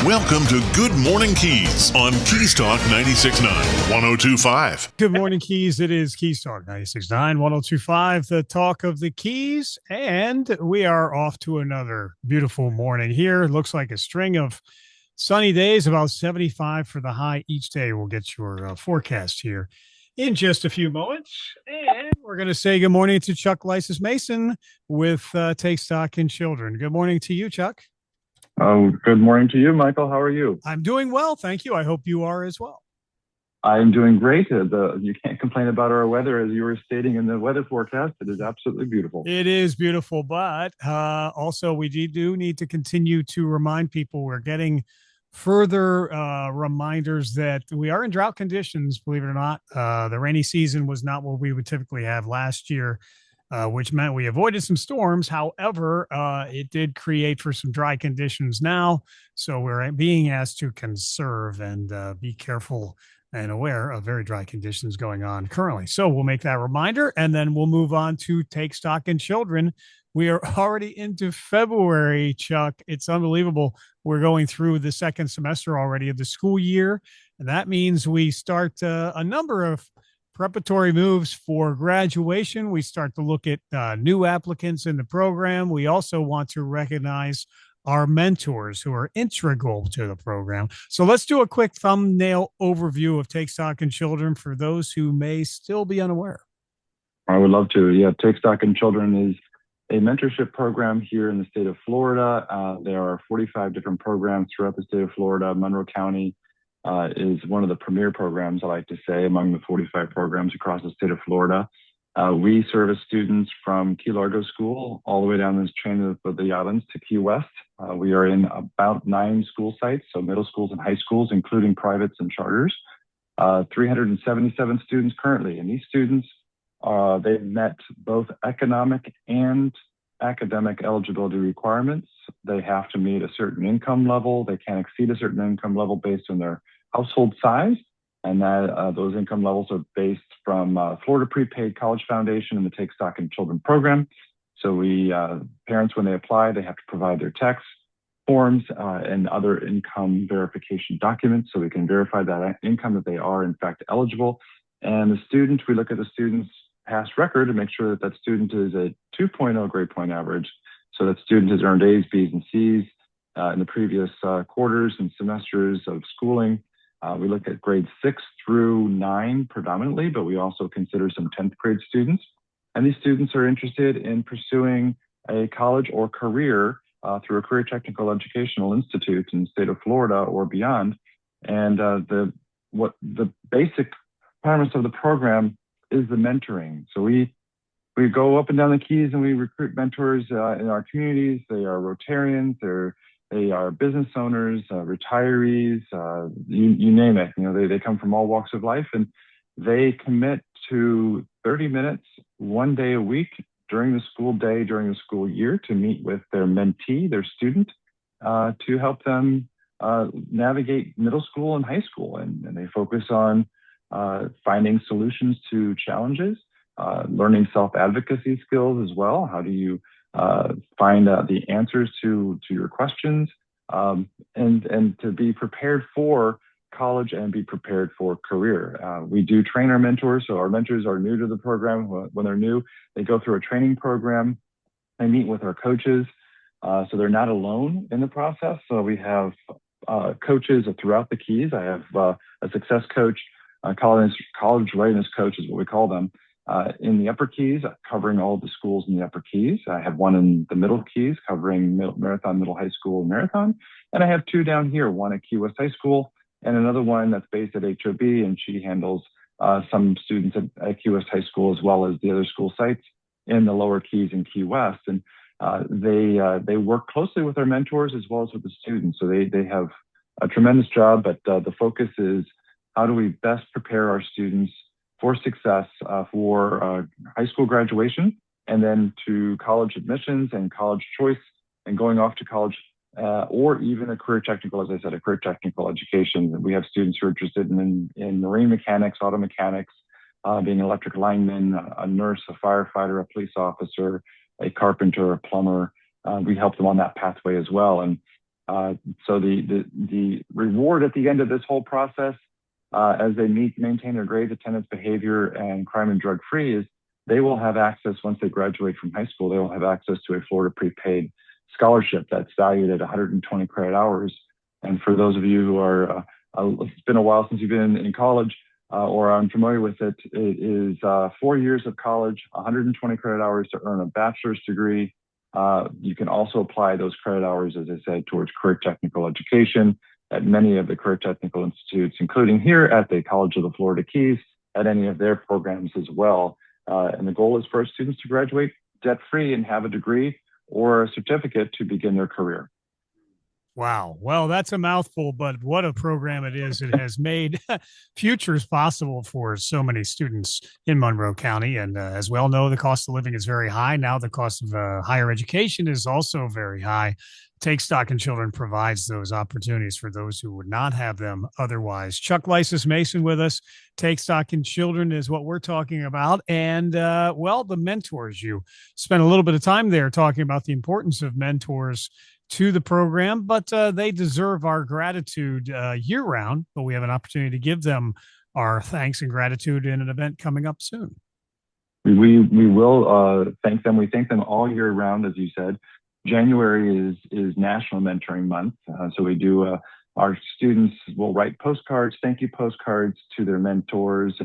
Welcome to Good Morning Keys on Keys Talk 96.9, 102.5. Good morning, Keys. It is Keys Talk 96.9, 102.5, the talk of the Keys. And we are off to another beautiful morning here. It looks like a string of sunny days, about 75 for the high each day. We'll get your forecast here in just a few moments. And we're going to say good morning to Chuck Lysis Mason with Take Stock in Children. Good morning to you, Chuck. Oh, good morning to you, Michael. How are you? I'm doing well. Thank you. I hope you are as well. I'm doing great. You can't complain about our weather, as you were stating in the weather forecast. It is absolutely beautiful. It is beautiful, but also we do need to continue to remind people we're getting further reminders that we are in drought conditions, believe it or not. The rainy season was not what we would typically have last year, which meant we avoided some storms. However, it did create for some dry conditions now. So we're being asked to conserve and be careful and aware of very dry conditions going on currently. So we'll make that reminder, and then we'll move on to Take Stock in Children. We are already into February, Chuck. It's unbelievable. We're going through the second semester already of the school year, and that means we start a number of preparatory moves for graduation. We start to look at new applicants in the program. We also want to recognize our mentors who are integral to the program. So let's do a quick thumbnail overview of Take Stock in Children for those who may still be unaware. I would love to. Yeah, Take Stock in Children is a mentorship program here in the state of Florida. There are 45 different programs throughout the state of Florida. Monroe County is one of the premier programs, I like to say, among the 45 programs across the state of Florida. We service students from Key Largo School all the way down this chain of the islands to Key West. We are in about 9 school sites, so middle schools and high schools, including privates and charters. 377 students currently, and these students, they've met both economic and academic eligibility requirements. They have to meet a certain income level. They can't exceed a certain income level based on their household size. And that those income levels are based from Florida Prepaid College Foundation and the Take Stock in Children program. So parents, when they apply, they have to provide their tax forms and other income verification documents so we can verify that income, that they are in fact eligible. And the student, we look at the student's past record to make sure that that student is a 2.0 grade point average. So that student has earned A's, B's, and C's in the previous quarters and semesters of schooling. We look at grades 6 through 9 predominantly, but we also consider some 10th grade students. And these students are interested in pursuing a college or career through a career technical educational institute in the state of Florida or beyond. And the basic premise of the program is the mentoring. So we go up and down the Keys and we recruit mentors in our communities. They are Rotarians, they are business owners, retirees, you name it. You know, they come from all walks of life, and they commit to 30 minutes, one day a week during the school day, during the school year, to meet with their mentee, their student, to help them navigate middle school and high school. And they focus on finding solutions to challenges, learning self-advocacy skills as well. How do you find the answers to your questions, and to be prepared for college and be prepared for career. We do train our mentors. So our mentors are new to the program. When they're new, they go through a training program. They meet with our coaches. So they're not alone in the process. So we have coaches throughout the Keys. I have a success coach, college readiness coach is what we call them, in the Upper Keys, covering all the schools in the Upper Keys. I have one in the Middle Keys covering Marathon Middle High School and Marathon. And I have 2 down here, one at Key West High School and another one that's based at HOB, and she handles some students at Key West High School as well as the other school sites in the Lower Keys and Key West. And they work closely with our mentors as well as with the students. So they have a tremendous job, but the focus is how do we best prepare our students for success for high school graduation, and then to college admissions and college choice, and going off to college or even a career technical, as I said, a career technical education. We have students who are interested in marine mechanics, auto mechanics, being an electric lineman, a nurse, a firefighter, a police officer, a carpenter, a plumber. We help them on that pathway as well. And So the reward at the end of this whole process, as they maintain their grades, attendance, behavior, and crime and drug free, is they will have access, once they graduate from high school, they will have access to a Florida prepaid scholarship that's valued at 120 credit hours. And for those of you who are, it's been a while since you've been in college or unfamiliar with it, it is 4 years of college, 120 credit hours to earn a bachelor's degree. You can also apply those credit hours, as I said, towards career technical education at many of the career technical institutes, including here at the College of the Florida Keys, at any of their programs as well. And the goal is for students to graduate debt-free and have a degree or a certificate to begin their career. Wow. Well, that's a mouthful, but what a program it is. It has made futures possible for so many students in Monroe County. And as we all know, the cost of living is very high. Now the cost of higher education is also very high. Take Stock in Children provides those opportunities for those who would not have them otherwise. Chuck Lysis Mason with us. Take Stock in Children is what we're talking about. And, well, the mentors, you spent a little bit of time there talking about the importance of mentors to the program, but they deserve our gratitude year round. But we have an opportunity to give them our thanks and gratitude in an event coming up soon. We will thank them. We thank them all year round, as you said. January is National Mentoring Month, so we do. Our students will write postcards, thank you postcards to their mentors,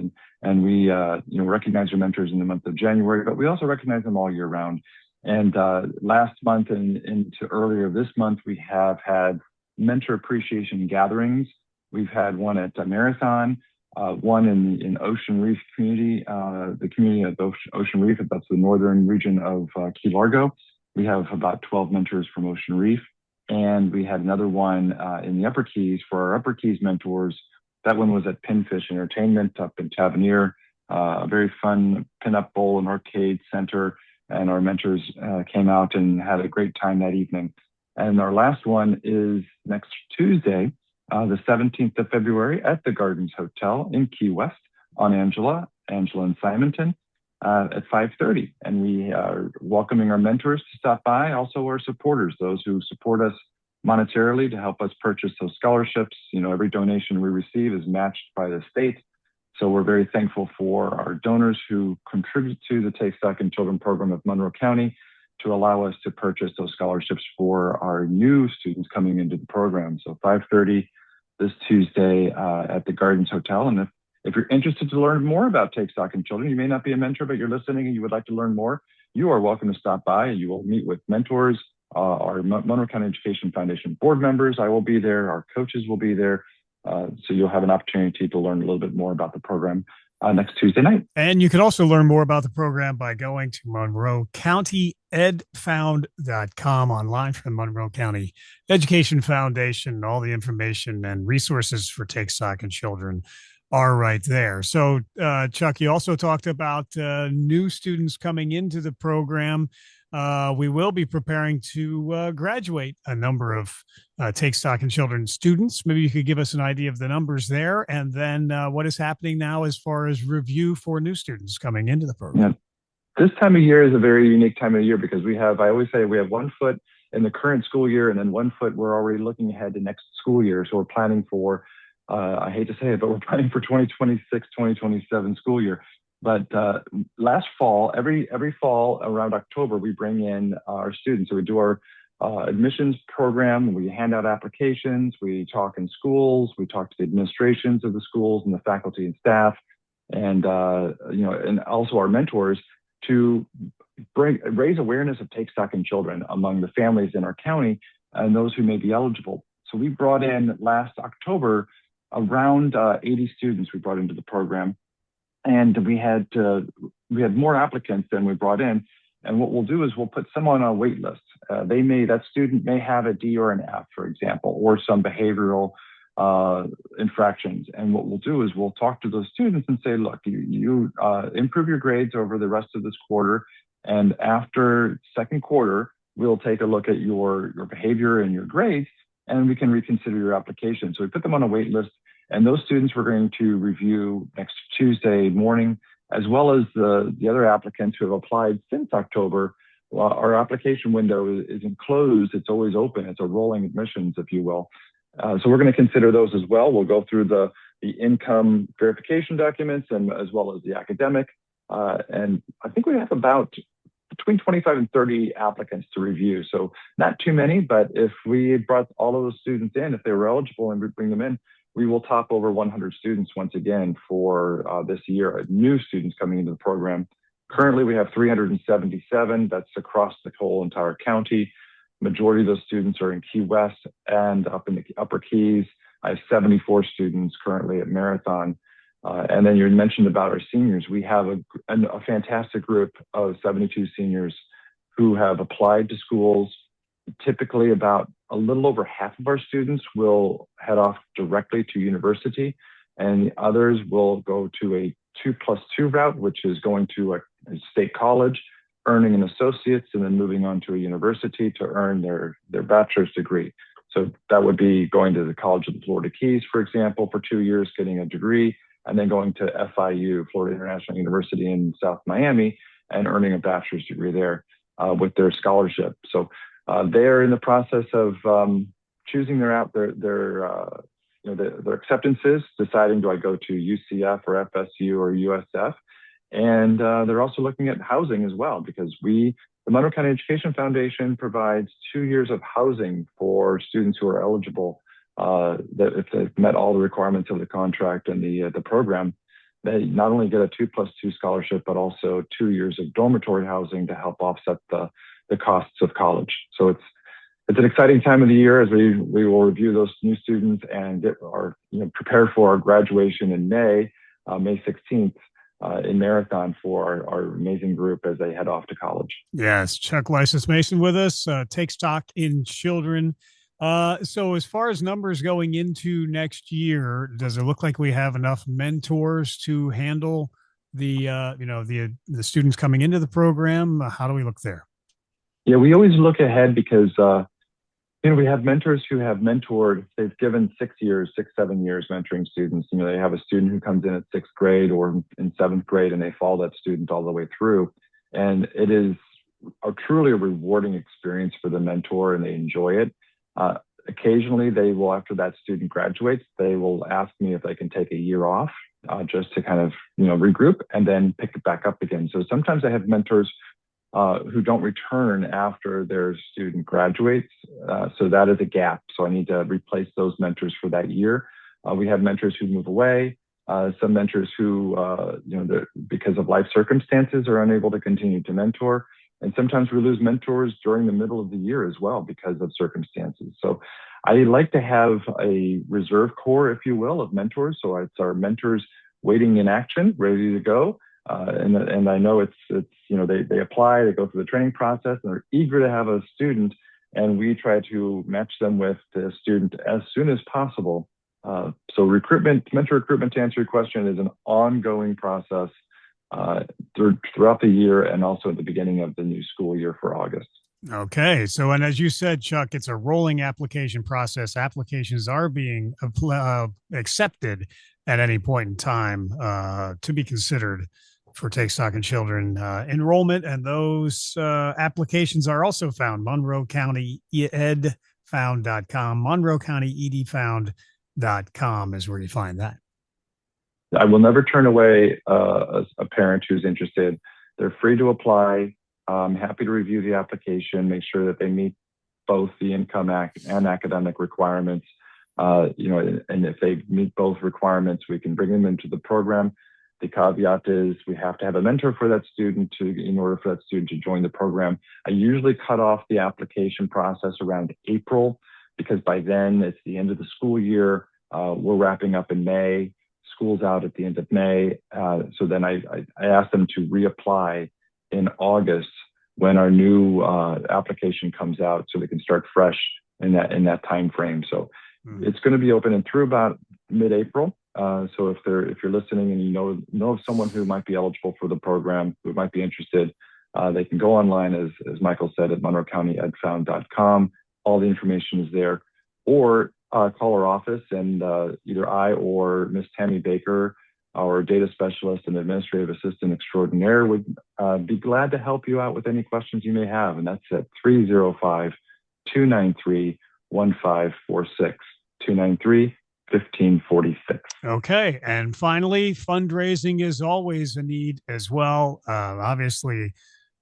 and we recognize their mentors in the month of January, but we also recognize them all year round. And last month and into earlier this month, we have had mentor appreciation gatherings. We've had one at Marathon, one in Ocean Reef community, the community of Ocean Reef. That's the northern region of Key Largo. We have about 12 mentors from Ocean Reef. And we had another one in the Upper Keys for our Upper Keys mentors. That one was at Pinfish Entertainment up in Tavernier, a very fun pinup bowl and arcade center. And our mentors came out and had a great time that evening. And our last one is next Tuesday, the 17th of February at the Gardens Hotel in Key West on Angela and Simonton at 5:30. And we are welcoming our mentors to stop by, also our supporters, those who support us monetarily to help us purchase those scholarships. You know, every donation we receive is matched by the state. So we're very thankful for our donors who contribute to the Take Stock in Children program of Monroe County to allow us to purchase those scholarships for our new students coming into the program. So 5:30 this Tuesday at the Gardens Hotel. And if you're interested to learn more about Take Stock in Children, you may not be a mentor, but you're listening and you would like to learn more, you are welcome to stop by and you will meet with mentors, our Monroe County Education Foundation board members. I will be there. Our coaches will be there. So you'll have an opportunity to learn a little bit more about the program next Tuesday night. And you can also learn more about the program by going to MonroeCountyEdFound.com online for the Monroe County Education Foundation. All the information and resources for Take Stock in Children are right there. So, Chuck, you also talked about new students coming into the program. We will be preparing to graduate a number of Take Stock in Children students. Maybe you could give us an idea of the numbers there, and then what is happening now as far as review for new students coming into the program. Yeah. This time of year is a very unique time of year because I always say we have 1 foot in the current school year, and then 1 foot we're already looking ahead to next school year. So we're planning for, I hate to say it, but we're planning for 2026, 2027 school year. But last fall, every fall around October, we bring in our students. So we do our admissions program. We hand out applications. We talk in schools. We talk to the administrations of the schools and the faculty and staff, and and also our mentors to raise awareness of Take Stock in Children among the families in our county and those who may be eligible. So we brought in last October around 80 students. We brought into the program. And we had more applicants than we brought in. And what we'll do is we'll put someone on a wait list. That student may have a D or an F, for example, or some behavioral infractions. And what we'll do is we'll talk to those students and say, look, you improve your grades over the rest of this quarter. And after second quarter, we'll take a look at your behavior and your grades, and we can reconsider your application. So we put them on a wait list. And those students we're going to review next Tuesday morning, as well as the other applicants who have applied since October. Well, our application window isn't closed. It's always open. It's a rolling admissions, if you will. So we're going to consider those as well. We'll go through the income verification documents and as well as the academic. And I think we have about between 25 and 30 applicants to review. So not too many, but if we brought all of those students in, if they were eligible and we bring them in, we will top over 100 students once again for this year, new students coming into the program. Currently, we have 377. That's across the whole entire county. Majority of those students are in Key West and up in the Upper Keys. I have 74 students currently at Marathon. And then you mentioned about our seniors. We have a fantastic group of 72 seniors who have applied to schools. Typically, about a little over half of our students will head off directly to university, and the others will go to a 2+2 route, which is going to a state college, earning an associate's, and then moving on to a university to earn their bachelor's degree. So that would be going to the College of the Florida Keys, for example, for 2 years, getting a degree, and then going to FIU, Florida International University in South Miami, and earning a bachelor's degree there with their scholarship. So they're in the process of choosing their acceptances, deciding, do I go to UCF or FSU or USF? And they're also looking at housing as well, because the Monroe County Education Foundation provides 2 years of housing for students who are eligible, that if they've met all the requirements of the contract and the program, they not only get a 2+2 scholarship, but also 2 years of dormitory housing to help offset the costs of college. So it's an exciting time of the year as we will review those new students and prepare for our graduation in May 16th. In Marathon for our amazing group as they head off to college. Yes, Chuck Lysis Mason with us, Take Stock in Children. So as far as numbers going into next year, does it look like we have enough mentors to handle the students coming into the program? How do we look there? Yeah, we always look ahead because we have mentors who have mentored. They've given 6, 7 years mentoring students. They have a student who comes in at 6th grade or in 7th grade, and they follow that student all the way through. And it is truly a rewarding experience for the mentor, and they enjoy it. Occasionally, they will, after that student graduates, they will ask me if they can take a year off just to kind of regroup and then pick it back up again. So sometimes I have mentors who don't return after their student graduates. So that is a gap. So I need to replace those mentors for that year. We have mentors who move away, some mentors who, because of life circumstances are unable to continue to mentor. And sometimes we lose mentors during the middle of the year as well because of circumstances. So I like to have a reserve corps, if you will, of mentors. So it's our mentors waiting in action, ready to go. And I know they apply, they go through the training process, and they're eager to have a student, and we try to match them with the student as soon as possible. So mentor recruitment, to answer your question, is an ongoing process throughout the year and also at the beginning of the new school year for August. Okay. So, and as you said, Chuck, it's a rolling application process. Applications are being accepted at any point in time to be considered for Take Stock in Children enrollment. And those applications are also found Monroe County edfound.com. Monroe County edfound.com is where you find that. I will never turn away a parent who's interested. They're free to apply. I'm happy to review the application, make sure that they meet both the income and academic requirements. And if they meet both requirements, we can bring them into the program. The caveat is we have to have a mentor for that student in order for that student to join the program. I usually cut off the application process around April because by then it's the end of the school year. We're wrapping up in May. School's out at the end of May. So then I ask them to reapply in August when our new application comes out so they can start fresh in that time frame. So it's going to be open and through about mid-April. So if you're listening and you know of someone who might be eligible for the program, who might be interested, they can go online, as Michael said, at monroecountyedfound.com. All the information is there. Or call our office, and either I or Miss Tammy Baker our data specialist and administrative assistant extraordinaire would be glad to help you out with any questions you may have. And that's at 305-293-1546, 293-1546. Okay. And finally, fundraising is always a need as well. Obviously,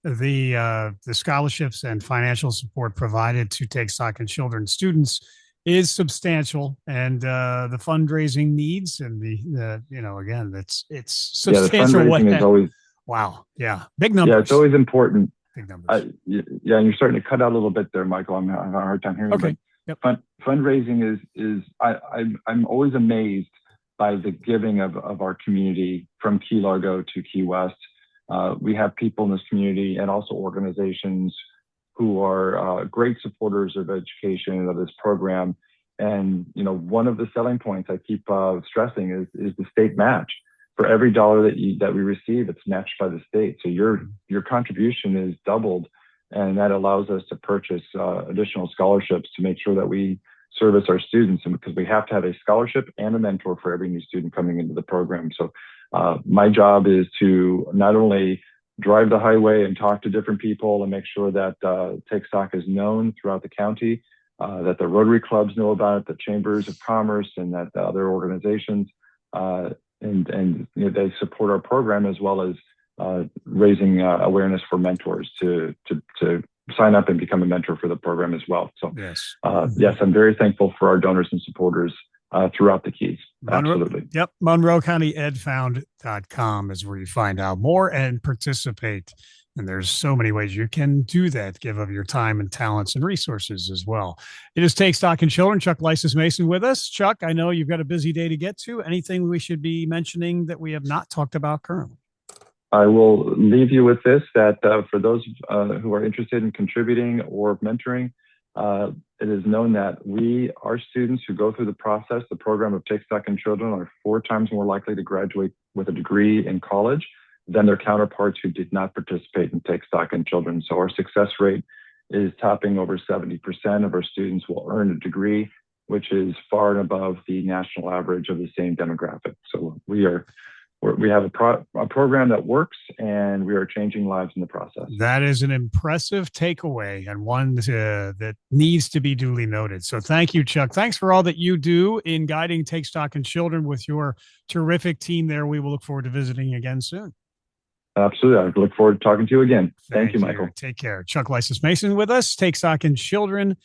the scholarships and financial support provided to Take Stock in Children students is substantial, and the fundraising needs and the again, it's substantial. The fundraising is always big numbers. Yeah, it's always important. Big numbers. And you're starting to cut out a little bit there, Michael. I'm having a hard time hearing. Okay. You. Yep. Fundraising is I'm always amazed by the giving of our community from Key Largo to Key West. We have people in this community and also organizations who are great supporters of education and of this program. And, one of the selling points I keep stressing is the state match. For every dollar that we receive, it's matched by the state. So your contribution is doubled, and that allows us to purchase additional scholarships to make sure that we service our students. And because we have to have a scholarship and a mentor for every new student coming into the program. So my job is to not only drive the highway and talk to different people and make sure that Take Stock is known throughout the county, that the Rotary clubs know about it, the chambers of commerce, and that the other organizations and they support our program, as well as raising awareness for mentors to sign up and become a mentor for the program as well. So yes, I'm very thankful for our donors and supporters throughout the Keys. Absolutely. Yep. MonroeCountyEdFound.com is where you find out more and participate. And there's so many ways you can do that. Give of your time and talents and resources as well. It is Take Stock in Children. Chuck Lysis Mason with us. Chuck, I know you've got a busy day to get to. Anything we should be mentioning that we have not talked about currently? I will leave you with this, that for those who are interested in contributing or mentoring, it is known that our students who go through the program of Take Stock in Children are 4 times more likely to graduate with a degree in college than their counterparts who did not participate in Take Stock in Children. So our success rate is topping over 70% of our students will earn a degree, which is far and above the national average of the same demographic. So we have a program that works, and we are changing lives in the process. That is an impressive takeaway, and one that needs to be duly noted. So thank you, Chuck. Thanks for all that you do in guiding Take Stock in Children with your terrific team there. We will look forward to visiting again soon. Absolutely. I look forward to talking to you again. Thank you, Michael. Take care. Chuck Lysis Mason with us. Take Stock in Children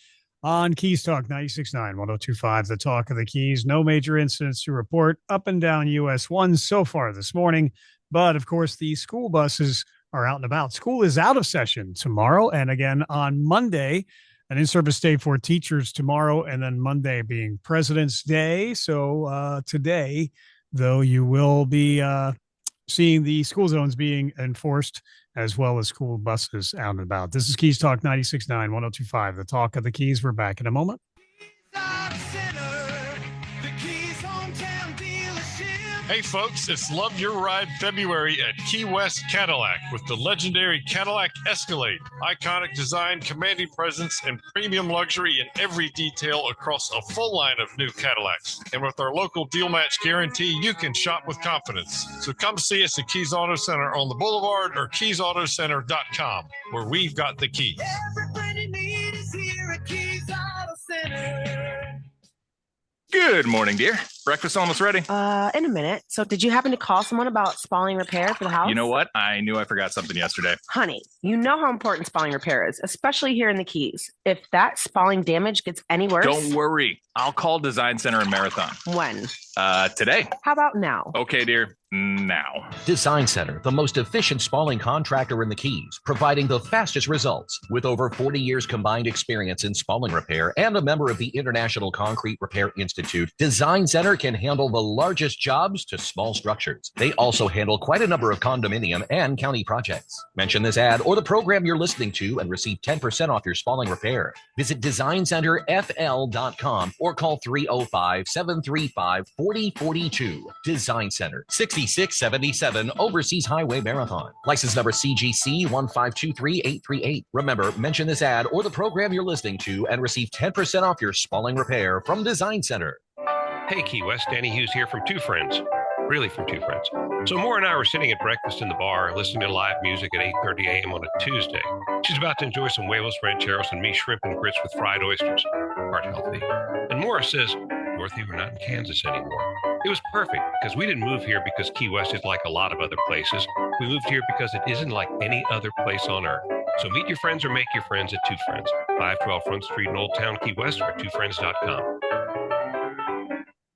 on Keys Talk 96.9, 102.5, the talk of the Keys. No major incidents to report up and down US 1 so far this morning. But, of course, the school buses are out and about. School is out of session tomorrow and again on Monday. An in-service day for teachers tomorrow, and then Monday being President's Day. So today, though, you will be seeing the school zones being enforced, as well as school buses out and about. This is Keys Talk 96.9, 102.5, the talk of the Keys. We're back in a moment. Hey folks, it's Love Your Ride February at Key West Cadillac with the legendary Cadillac Escalade. Iconic design, commanding presence, and premium luxury in every detail across a full line of new Cadillacs. And with our local deal match guarantee, you can shop with confidence. So come see us at Keys Auto Center on the Boulevard or KeysAutoCenter.com, where we've got the keys. Everybody needs is here at Keys Auto Center. Good morning, dear. Breakfast almost ready? In a minute. So did you happen to call someone about spalling repair for the house? You know what? I knew I forgot something yesterday. Honey, you know how important spalling repair is, especially here in the Keys. If that spalling damage gets any worse... Don't worry. I'll call Design Center in Marathon. When? Today. How about now? Okay, dear. Now. Design Center, the most efficient spalling contractor in the Keys, providing the fastest results. With over 40 years combined experience in spalling repair and a member of the International Concrete Repair Institute, Design Center can handle the largest jobs to small structures. They also handle quite a number of condominium and county projects. Mention this ad or the program you're listening to and receive 10% off your spalling repair. Visit DesignCenterFL.com or call 305-735-4042. Design Center, 6677 Overseas Highway Marathon. License number CGC 1523838. Remember, mention this ad or the program you're listening to and receive 10% off your spalling repair from Design Center. Hey, Key West, Danny Hughes here from Two Friends. really from two friends. So Maura and I were sitting at breakfast in the bar, listening to live music at 8:30 a.m. on a Tuesday. She's about to enjoy some huevos rancheros and me shrimp and grits with fried oysters. Heart healthy. And Maura says, Dorothy, we're not in Kansas anymore. It was perfect because we didn't move here because Key West is like a lot of other places. We moved here because it isn't like any other place on earth. So meet your friends or make your friends at Two Friends, 512 Front Street in Old Town, Key West, or twofriends.com.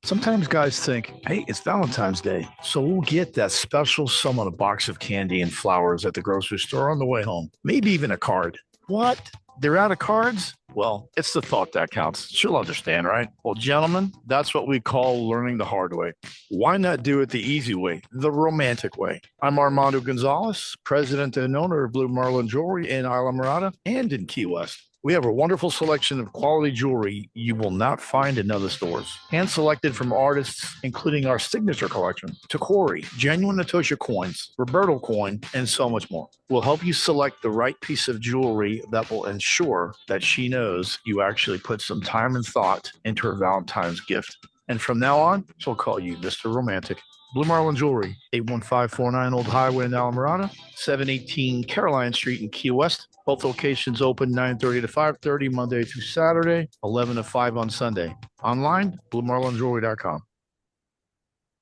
Sometimes guys think, hey, it's Valentine's Day, so we'll get that special someone a box of candy and flowers at the grocery store on the way home. Maybe even a card. What? They're out of cards? Well, it's the thought that counts. She'll understand, right? Well, gentlemen, that's what we call learning the hard way. Why not do it the easy way, the romantic way? I'm Armando Gonzalez, president and owner of Blue Marlin Jewelry in Isla Mirada and in Key West. We have a wonderful selection of quality jewelry you will not find in other stores. Hand selected from artists, including our signature collection, Tacori, genuine Natosha coins, Roberto coin, and so much more. We'll help you select the right piece of jewelry that will ensure that she knows you actually put some time and thought into her Valentine's gift. And from now on, she'll call you Mr. Romantic. Blue Marlin Jewelry, 81549 Old Highway in Alamorada, 718 Caroline Street in Key West. Both locations open 9:30 to 5:30 Monday through Saturday, 11 to 5 on Sunday. Online, bluemarlinjewelry.com.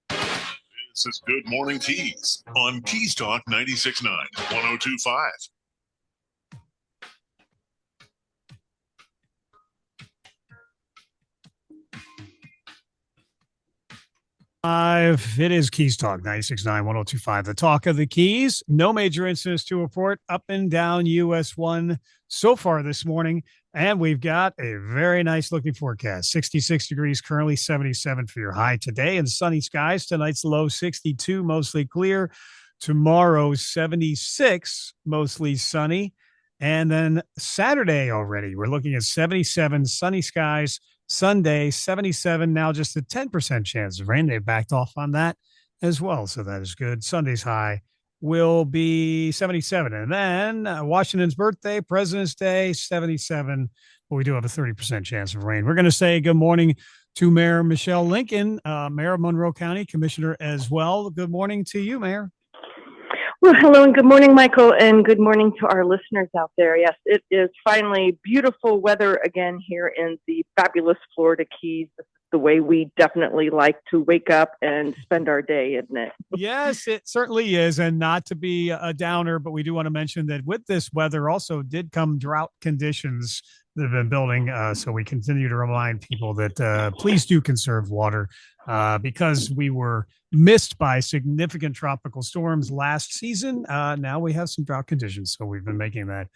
This is Good Morning Keys on Keys Talk 96.9, 102.5. It is Keys Talk 96.9, 102.5. The talk of the Keys. No major incidents to report up and down US 1 so far this morning. And we've got a very nice looking forecast. 66 degrees currently, 77 for your high today, and sunny skies. Tonight's low 62, mostly clear. Tomorrow 76, mostly sunny. And then Saturday already, we're looking at 77, sunny skies. Sunday, 77, now just a 10% chance of rain. They've backed off on that as well, so that is good. Sunday's high will be 77. And then Washington's birthday, President's Day, 77, but we do have a 30% chance of rain. We're going to say good morning to Mayor Michelle Lincoln, Mayor of Monroe County, Commissioner as well. Good morning to you, Mayor. Well, hello and good morning, Michael, and good morning to our listeners out there. Yes, it is finally beautiful weather again here in the fabulous Florida Keys. This is the way we definitely like to wake up and spend our day, isn't it? Yes, it certainly is. And not to be a downer, but we do want to mention that with this weather also did come drought conditions that have been building. So we continue to remind people that please do conserve water because we were missed by significant tropical storms last season. Now we have some drought conditions. So we've been making that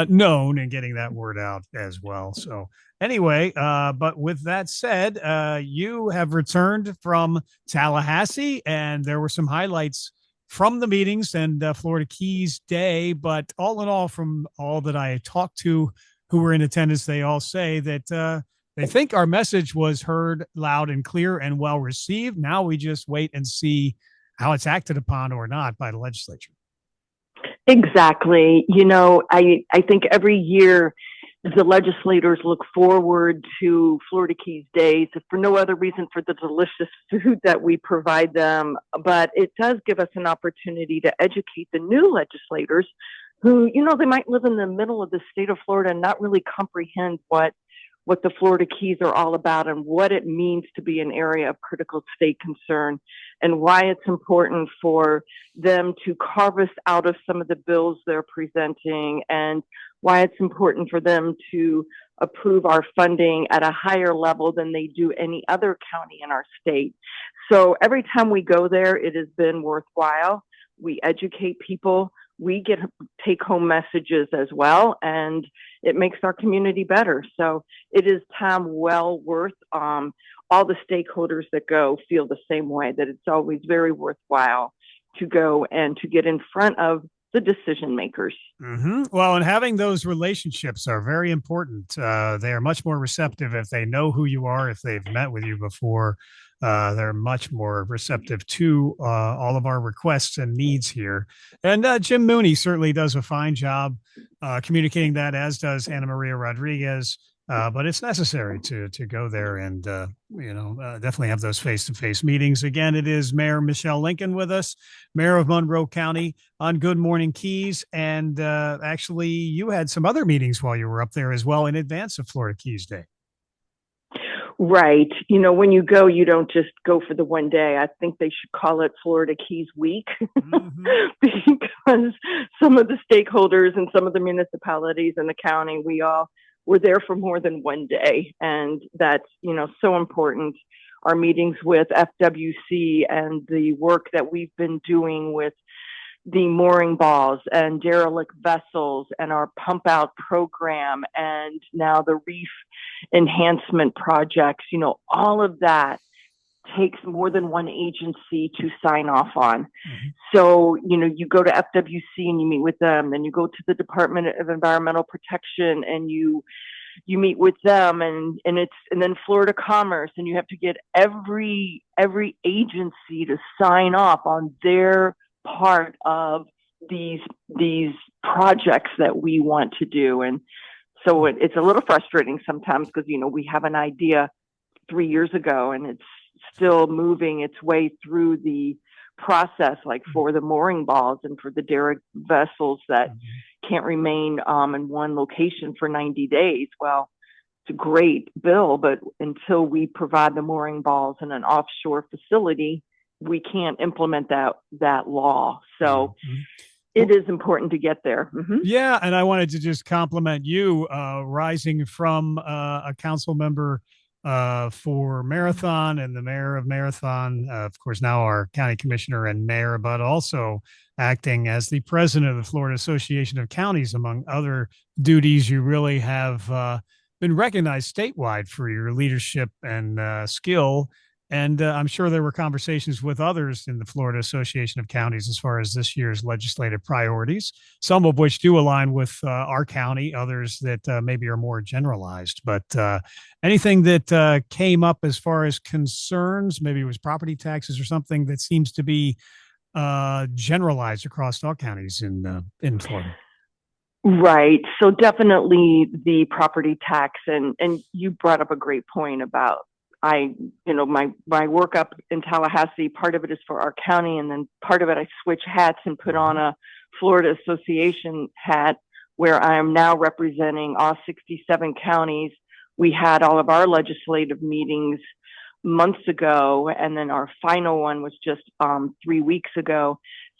known and getting that word out as well. So anyway, but with that said, you have returned from Tallahassee and there were some highlights from the meetings and Florida Keys Day. But all in all, from all that I talked to who were in attendance, they all say that they think our message was heard loud and clear and well received. Now we just wait and see how it's acted upon or not by the legislature. Exactly. You know, I think every year the legislators look forward to Florida Keys Days, if for no other reason for the delicious food that we provide them. But it does give us an opportunity to educate the new legislators who, you know, they might live in the middle of the state of Florida and not really comprehend what the Florida Keys are all about and what it means to be an area of critical state concern and why it's important for them to carve us out of some of the bills they're presenting and why it's important for them to approve our funding at a higher level than they do any other county in our state. So every time we go there, it has been worthwhile. We educate people. We get take-home messages as well, and it makes our community better. So it is time well worth. All the stakeholders that go feel the same way, that it's always very worthwhile to go and to get in front of the decision makers. Mm-hmm. Well, and having those relationships are very important. They are much more receptive if they know who you are, if they've met with you before. They're much more receptive to all of our requests and needs here. And Jim Mooney certainly does a fine job communicating that, as does Ana Maria Rodriguez but it's necessary to go there and definitely have those face-to-face meetings. Again, it is Mayor Michelle Lincoln with us, Mayor of Monroe County, on Good Morning Keys. And actually, you had some other meetings while you were up there as well in advance of Florida Keys Day. Right. When you go, you don't just go for the one day. I think they should call it Florida Keys Week because some of the stakeholders and some of the municipalities in the county, we all were there for more than one day. And that's, so important. Our meetings with FWC and the work that we've been doing with the mooring balls and derelict vessels and our pump out program and now the reef enhancement projects, all of that takes more than one agency to sign off on. Mm-hmm. So, you go to FWC and you meet with them, then you go to the Department of Environmental Protection and you meet with them and then Florida Commerce, and you have to get every agency to sign off on their part of these projects that we want to do. And so it's a little frustrating sometimes because, we have an idea 3 years ago and it's still moving its way through the process, like for the mooring balls and for the derrick vessels that can't remain in one location for 90 days. Well, it's a great bill, but until we provide the mooring balls in an offshore facility, we can't implement that law. So it is important to get there. Mm-hmm. Yeah. And I wanted to just compliment you, rising from a council member for Marathon and the mayor of Marathon, of course, now our county commissioner and mayor, but also acting as the president of the Florida Association of Counties, among other duties. You really have been recognized statewide for your leadership and skill. And I'm sure there were conversations with others in the Florida Association of Counties as far as this year's legislative priorities, some of which do align with our county, others that maybe are more generalized. But anything that came up as far as concerns, maybe it was property taxes or something that seems to be generalized across all counties in Florida. Right. So definitely the property tax. And you brought up a great point about my work up in Tallahassee, part of it is for our county, and then part of it I switch hats and put on a Florida Association hat where I am now representing all 67 counties. We had all of our legislative meetings months ago, and then our final one was just 3 weeks ago.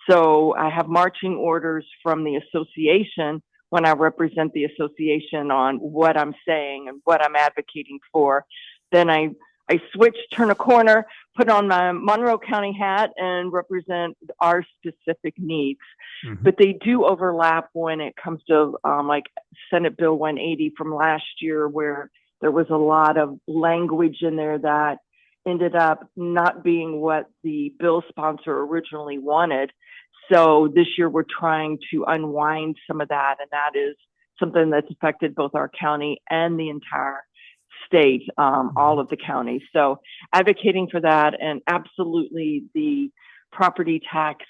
So I have marching orders from the association when I represent the association on what I'm saying and what I'm advocating for. Then I switch, turn a corner, put on my Monroe County hat and represent our specific needs. Mm-hmm. But they do overlap when it comes to like Senate Bill 180 from last year, where there was a lot of language in there that ended up not being what the bill sponsor originally wanted. So this year we're trying to unwind some of that, and that is something that's affected both our county and the entire state, all of the counties. So advocating for that, and absolutely the property tax.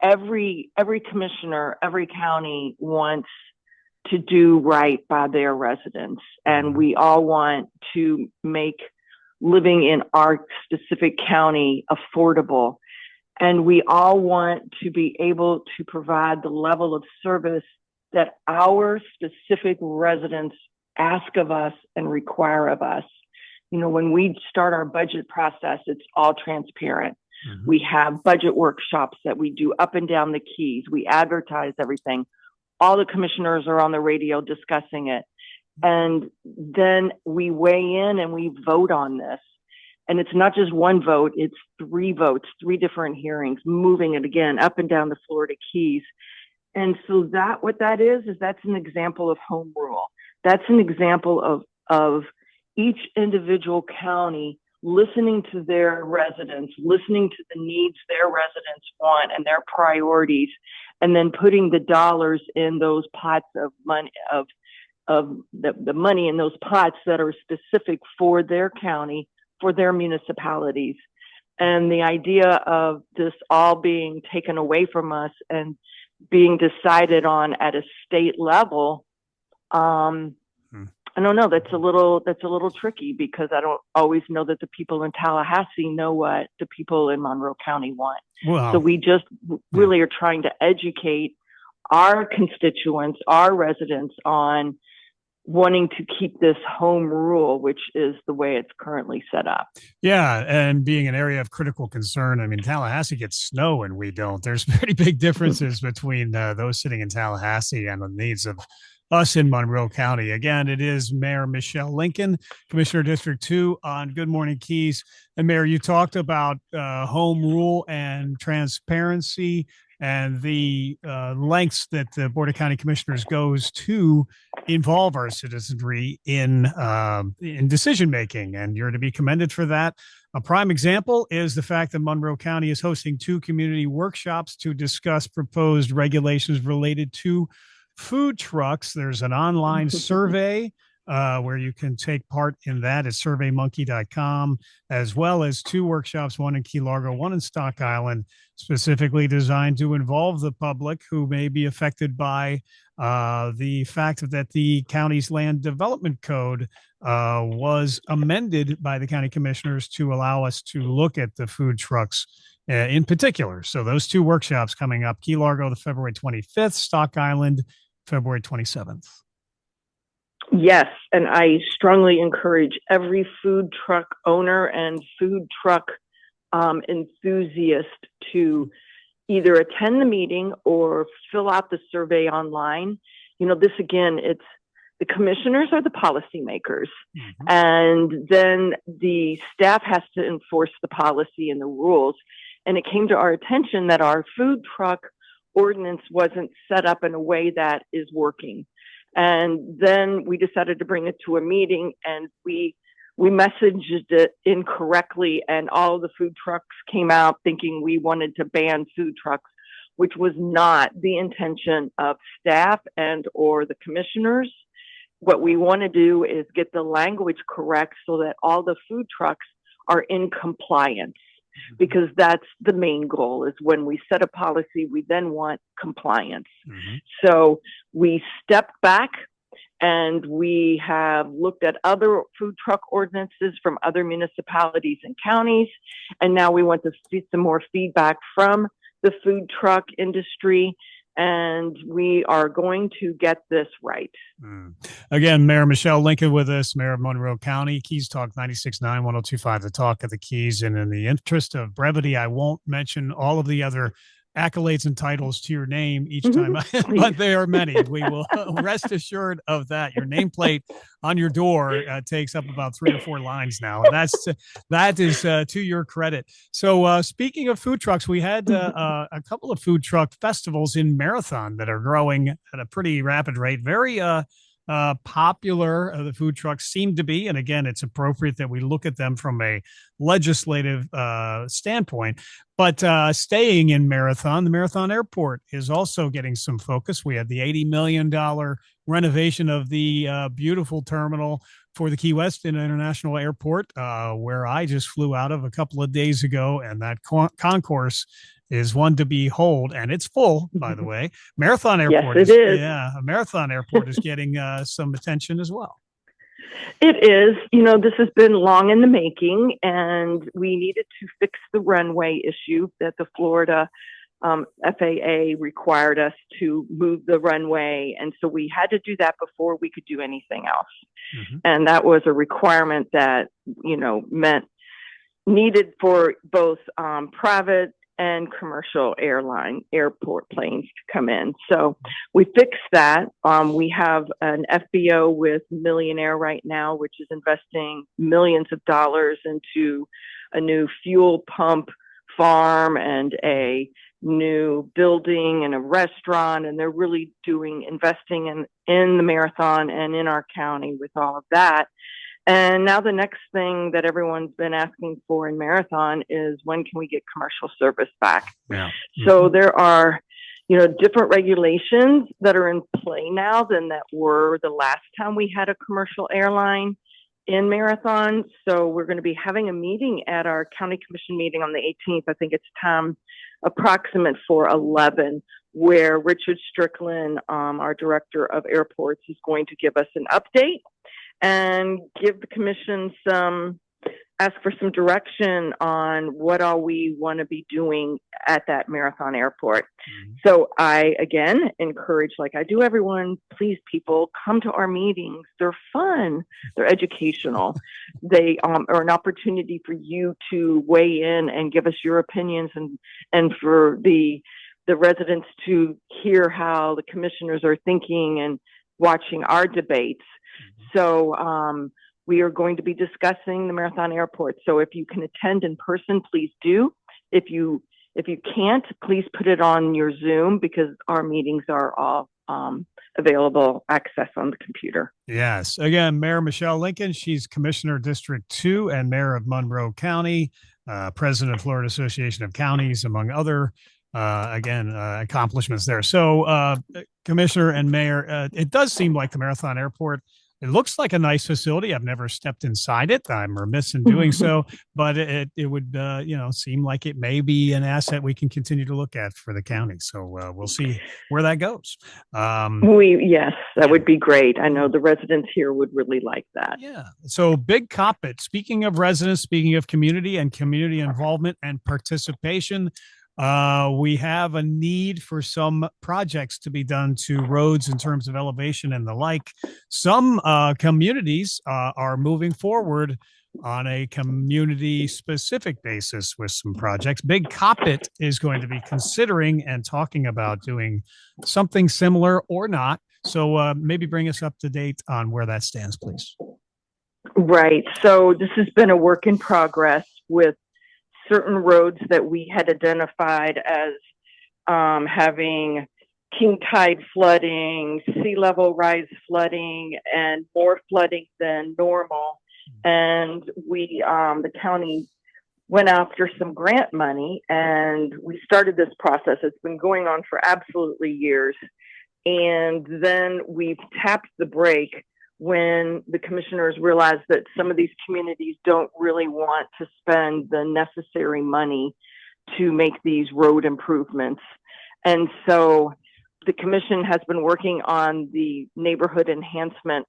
Every commissioner, every county wants to do right by their residents, and we all want to make living in our specific county affordable. And we all want to be able to provide the level of service that our specific residents ask of us and require of us. When we start our budget process, it's all transparent. Mm-hmm. We have budget workshops that we do up and down the Keys. We advertise everything. All the commissioners are on the radio discussing it. And then we weigh in and we vote on this. And it's not just one vote, it's 3 votes, 3 different hearings, moving it again up and down the Florida Keys. And so what that is that's an example of home rule. That's an example of each individual county listening to their residents, listening to the needs their residents want and their priorities, and then putting the dollars in those pots of money, of the money in those pots that are specific for their county, for their municipalities. And the idea of this all being taken away from us and being decided on at a state level, I don't know. That's a little tricky because I don't always know that the people in Tallahassee know what the people in Monroe County want. Wow. So we just really are trying to educate our constituents, our residents on wanting to keep this home rule, which is the way it's currently set up. Yeah, and being an area of critical concern, I mean, Tallahassee gets snow and we don't. There's pretty big differences between those sitting in Tallahassee and the needs of us in Monroe County. Again, it is Mayor Michelle Lincoln, Commissioner District 2 on Good Morning Keys. And Mayor, you talked about home rule and transparency and the lengths that the Board of County Commissioners goes to involve our citizenry in decision making, and you're to be commended for that. A prime example is the fact that Monroe County is hosting 2 community workshops to discuss proposed regulations related to food trucks. There's an online survey where you can take part in that at surveymonkey.com, as well as 2 workshops, one in Key Largo, one in Stock Island, specifically designed to involve the public who may be affected by the fact that the county's land development code was amended by the county commissioners to allow us to look at the food trucks in particular. So those 2 workshops coming up, Key Largo, the February 25th, Stock Island, February 27th. Yes, and I strongly encourage every food truck owner and food truck enthusiast to either attend the meeting or fill out the survey online. You know, this again, it's the commissioners are the policymakers, and then the staff has to enforce the policy and the rules. And it came to our attention that our food truck ordinance wasn't set up in a way that is working. And then we decided to bring it to a meeting, and we messaged it incorrectly, and all of the food trucks came out thinking we wanted to ban food trucks, which was not the intention of staff and or the commissioners. What we want to do is get the language correct so that all the food trucks are in compliance, because that's the main goal. Is when we set a policy, we then want compliance. So we stepped back and we have looked at other food truck ordinances from other municipalities and counties. And now we want to see some more feedback from the food truck industry, and we are going to get this right. Again, Mayor Michelle Lincoln with us, Mayor of Monroe County. Keys Talk 96.9, 102.5, the talk of the Keys. And in the interest of brevity, I won't mention all of the other accolades and titles to your name each time, but there are many. We will rest assured of that. Your nameplate on your door takes up about 3 or 4 lines now. And that is to your credit. So speaking of food trucks, we had a couple of food truck festivals in Marathon that are growing at a pretty rapid rate. Very popular the food trucks seem to be, and again, it's appropriate that we look at them from a legislative standpoint. But staying in Marathon, the Marathon Airport is also getting some focus. We had the $80 million renovation of the beautiful terminal for the Key West International Airport, where I just flew out of a couple of days ago, and that concourse is one to behold, and it's full, by the way. Marathon Airport yes, it is. Yeah, Marathon Airport is getting some attention as well. It is. You know, this has been long in the making, and we needed to fix the runway issue that the Florida FAA required us to move the runway. And so we had to do that before we could do anything else. And that was a requirement that, you know, needed for both private and commercial airport planes to come in. So we fixed that. We have an FBO with Millionaire right now, which is investing millions of dollars into a new fuel pump farm and a new building and a restaurant. And they're really investing in the Marathon and in our county with all of that. And now the next thing that everyone's been asking for in Marathon is, when can we get commercial service back? Yeah. So there are, you know, different regulations that are in play now than that were the last time we had a commercial airline in Marathon. So we're going to be having a meeting at our county commission meeting on the 18th. I think it's time approximate for 11, where Richard Strickland, our director of airports, is going to give us an update. and give the commission ask for some direction on what all we want to be doing at that Marathon Airport. So I, again, encourage, like I do everyone, please, people, come to our meetings. They're fun. They're educational. They are an opportunity for you to weigh in and give us your opinions, and for the residents to hear how the commissioners are thinking and watching our debates. So we are going to be discussing the Marathon Airport. So if you can attend in person, please do. If you can't, please put it on your Zoom, because our meetings are all available access on the computer. Yes. Again, Mayor Michelle Lincoln, she's Commissioner District 2 and Mayor of Monroe County, President of Florida Association of Counties, among other accomplishments there. So Commissioner and Mayor, it does seem like the Marathon Airport, it looks like a nice facility. I've never stepped inside it. I'm remiss in doing so, but it would, seem like it may be an asset we can continue to look at for the county. So we'll see where that goes. Yes, that would be great. I know the residents here would really like that. Yeah. So Big Coppet, speaking of residents, speaking of community and community involvement and participation, we have a need for some projects to be done to roads in terms of elevation and the like. Some communities are moving forward on a community specific basis with some projects. Big Coppet is going to be considering and talking about doing something similar or not. So maybe bring us up to date on where that stands, please. Right. So this has been a work in progress with certain roads that we had identified as having king tide flooding, sea level rise flooding, and more flooding than normal. And we, the county, went after some grant money, and we started this process. It's been going on for absolutely years. And then we've tapped the brake when the commissioners realized that some of these communities don't really want to spend the necessary money to make these road improvements. And so the commission has been working on the neighborhood enhancement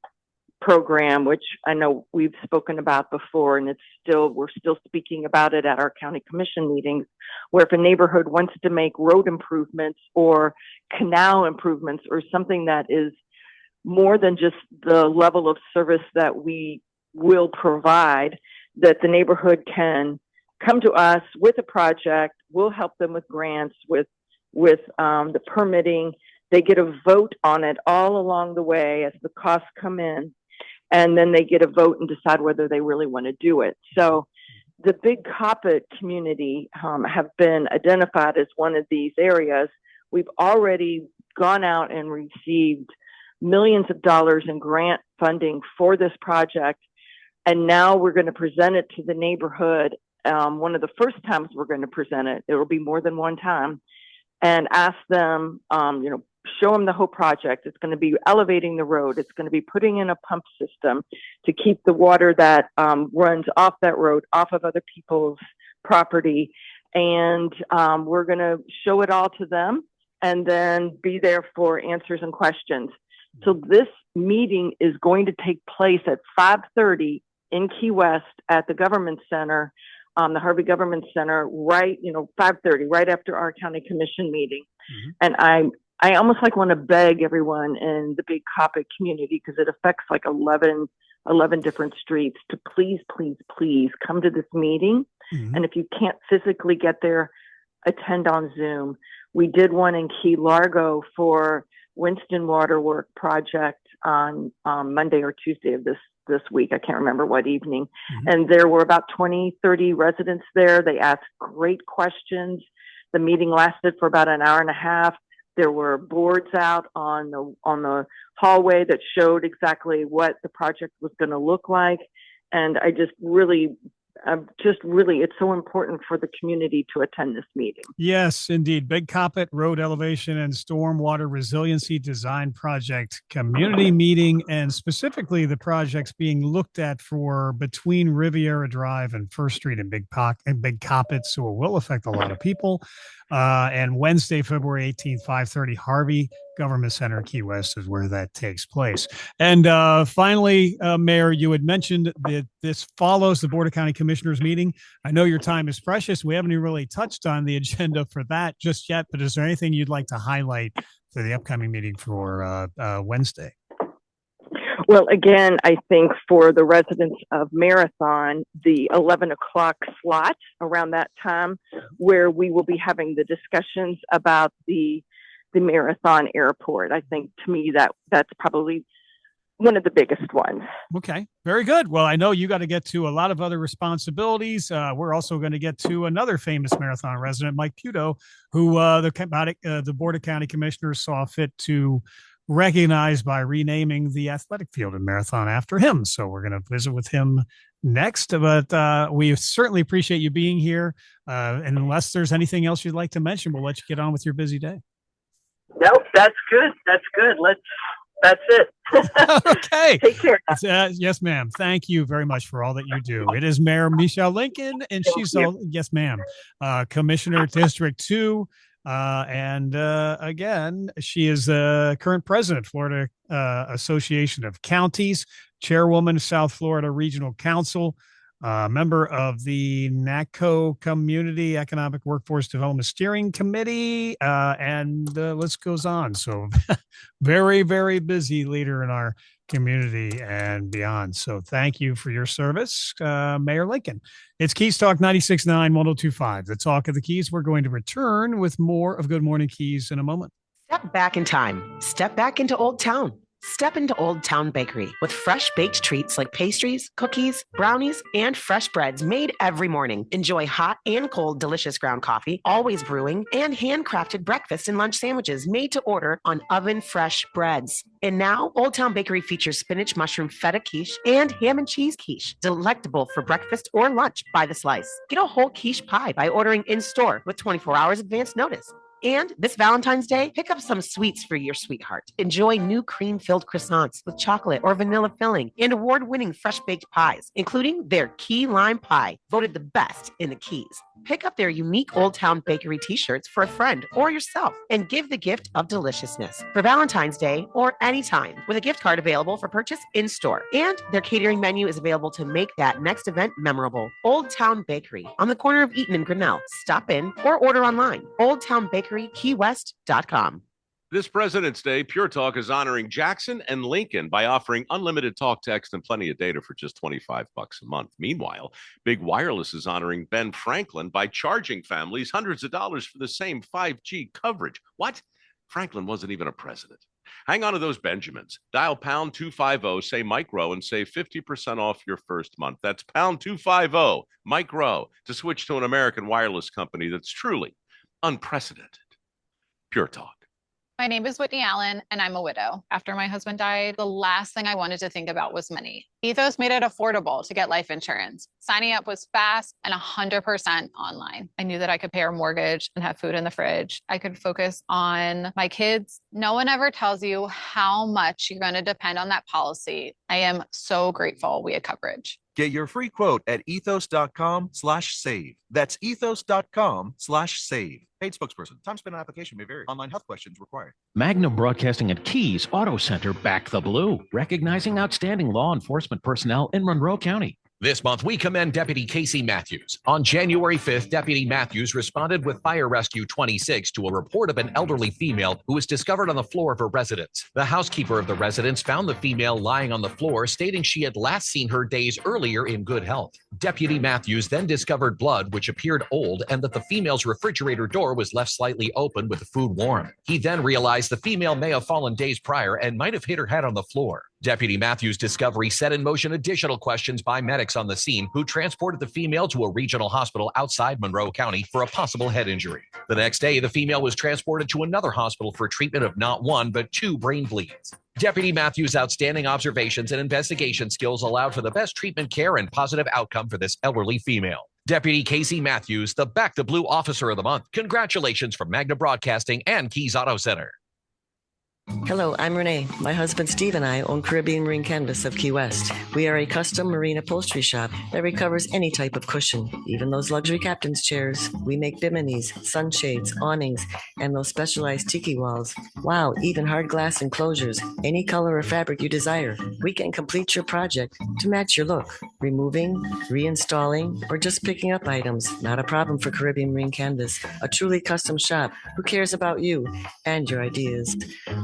program, which I know we've spoken about before, and we're still speaking about it at our county commission meetings, where if a neighborhood wants to make road improvements or canal improvements or something that is more than just the level of service that we will provide, that the neighborhood can come to us with a project. We'll help them with grants, with the permitting. They get a vote on it all along the way as the costs come in, and then they get a vote and decide whether they really want to do it. So the Big Coppet community have been identified as one of these areas. We've already gone out and received millions of dollars in grant funding for this project. And now we're going to present it to the neighborhood. One of the first times we're going to present it, it will be more than one time, and ask them, show them the whole project. It's going to be elevating the road. It's going to be putting in a pump system to keep the water that runs off that road off of other people's property. And we're going to show it all to them and then be there for answers and questions. So this meeting is going to take place at 5:30 in Key West at the Government Center, the Harvey Government Center, right, 5:30, right after our county commission meeting. And I almost want to beg everyone in the Big Coppet community, because it affects 11 different streets, to please, please, please come to this meeting. And if you can't physically get there, attend on Zoom. We did one in Key Largo for Winston Waterwork project on Monday or Tuesday of this week. I can't remember what evening. And there were about 20-30 residents there. They asked great questions. The meeting lasted for about an hour and a half. There were boards out on the hallway that showed exactly what the project was going to look like. And it's so important for the community to attend this meeting. Yes, indeed. Big Coppet Road Elevation and Stormwater Resiliency Design Project community meeting, and specifically the projects being looked at for between Riviera Drive and First Street and Big Coppet, so it will affect a lot of people. And Wednesday, February 18th, 5:30, Harvey Government Center, Key West is where that takes place. And finally, Mayor, you had mentioned that this follows the Board of County Commissioners meeting. I know your time is precious. We haven't even really touched on the agenda for that just yet, but is there anything you'd like to highlight for the upcoming meeting for Wednesday? Well, again, I think for the residents of Marathon, the 11 o'clock slot around that time, where we will be having the discussions about the Marathon Airport. I think to me that's probably one of the biggest ones. Okay, very good. Well, I know you got to get to a lot of other responsibilities. We're also going to get to another famous Marathon resident, Mike Puto, who the Board of County Commissioners saw fit to recognize by renaming the athletic field in Marathon after him. So we're going to visit with him next, but we certainly appreciate you being here. And unless there's anything else you'd like to mention, we'll let you get on with your busy day. Nope, that's good. That's good. That's it. Okay. Take care. Yes, ma'am. Thank you very much for all that you do. It is Mayor Michelle Lincoln, and she's yes, ma'am. Commissioner District 2. And again, she is the current president, Florida Association of Counties, chairwoman, South Florida Regional Council, member of the NACO Community Economic Workforce Development Steering Committee, and the list goes on. So very, very busy leader in our community and beyond. So thank you for your service, Mayor Lincoln. It's Keys Talk 96.9, 1025, the talk of the Keys. We're going to return with more of Good Morning Keys in a moment. Step back in time. Step back into Old Town. Step into Old Town Bakery with fresh baked treats like pastries, cookies, brownies, and fresh breads made every morning. Enjoy hot and cold delicious ground coffee, always brewing, and handcrafted breakfast and lunch sandwiches made to order on oven fresh breads. And now, Old Town Bakery features spinach mushroom feta quiche and ham and cheese quiche, delectable for breakfast or lunch by the slice. Get a whole quiche pie by ordering in-store with 24 hours advance notice. And this Valentine's Day, pick up some sweets for your sweetheart. Enjoy new cream-filled croissants with chocolate or vanilla filling and award-winning fresh-baked pies, including their key lime pie, voted the best in the Keys. Pick up their unique Old Town Bakery t-shirts for a friend or yourself and give the gift of deliciousness for Valentine's Day or anytime with a gift card available for purchase in-store. And their catering menu is available to make that next event memorable. Old Town Bakery on the corner of Eaton and Grinnell. Stop in or order online. OldTownBakeryKeyWest.com. This President's Day, Pure Talk is honoring Jackson and Lincoln by offering unlimited talk, text, and plenty of data for just $25 a month. Meanwhile, Big Wireless is honoring Ben Franklin by charging families hundreds of dollars for the same 5G coverage. What? Franklin wasn't even a president. Hang on to those Benjamins. Dial pound 250, say Mike Rowe, and save 50% off your first month. That's pound 250, Mike Rowe, to switch to an American wireless company that's truly unprecedented. Pure Talk. My name is Whitney Allen, and I'm a widow. After my husband died, the last thing I wanted to think about was money. Ethos made it affordable to get life insurance. Signing up was fast and 100% online. I knew that I could pay our mortgage and have food in the fridge. I could focus on my kids. No one ever tells you how much you're going to depend on that policy. I am so grateful we had coverage. Get your free quote at ethos.com/save. That's ethos.com/save. Paid spokesperson. Time spent on application may vary. Online health questions required. Magnum Broadcasting at Keys Auto Center back the blue, recognizing outstanding law enforcement personnel in Monroe County. This month, we commend Deputy Casey Matthews. On January 5th, Deputy Matthews responded with Fire Rescue 26 to a report of an elderly female who was discovered on the floor of her residence. The housekeeper of the residence found the female lying on the floor, stating she had last seen her days earlier in good health. Deputy Matthews then discovered blood, which appeared old, and that the female's refrigerator door was left slightly open with the food warm. He then realized the female may have fallen days prior and might have hit her head on the floor. Deputy Matthews' discovery set in motion additional questions by medics on the scene, who transported the female to a regional hospital outside Monroe County for a possible head injury. The next day, the female was transported to another hospital for treatment of not one, but 2 brain bleeds. Deputy Matthews' outstanding observations and investigation skills allowed for the best treatment care and positive outcome for this elderly female. Deputy Casey Matthews, the Back the Blue Officer of the Month. Congratulations from Magna Broadcasting and Keys Auto Center. Hello, I'm Renee. My husband Steve and I own Caribbean Marine Canvas of Key West. We are a custom marine upholstery shop that recovers any type of cushion, even those luxury captain's chairs. We make biminis, sunshades, awnings, and those specialized tiki walls. Wow, even hard glass enclosures, any color or fabric you desire. We can complete your project to match your look. Removing, reinstalling, or just picking up items. Not a problem for Caribbean Marine Canvas. A truly custom shop who cares about you and your ideas.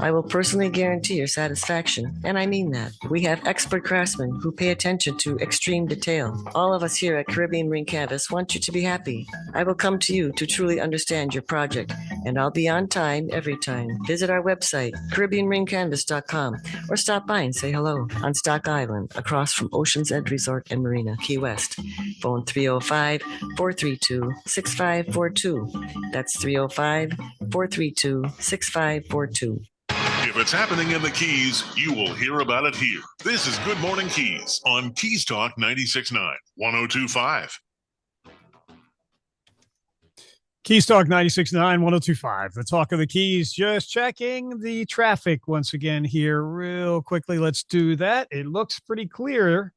I will personally guarantee your satisfaction, and I mean that. We have expert craftsmen who pay attention to extreme detail. All of us here at Caribbean Marine Canvas want you to be happy. I will come to you to truly understand your project, and I'll be on time every time. Visit our website, CaribbeanMarineCanvas.com, or stop by and say hello on Stock Island, across from Ocean's Edge Resort and Marina, Key West. Phone 305-432-6542. That's 305-432-6542. If it's happening in the Keys, you will hear about it here. This is Good Morning Keys on Keys Talk 96.9, 102.5. Keys Talk 96.9, 102.5. The talk of the Keys. Just checking the traffic once again here real quickly. Let's do that. It looks pretty clear.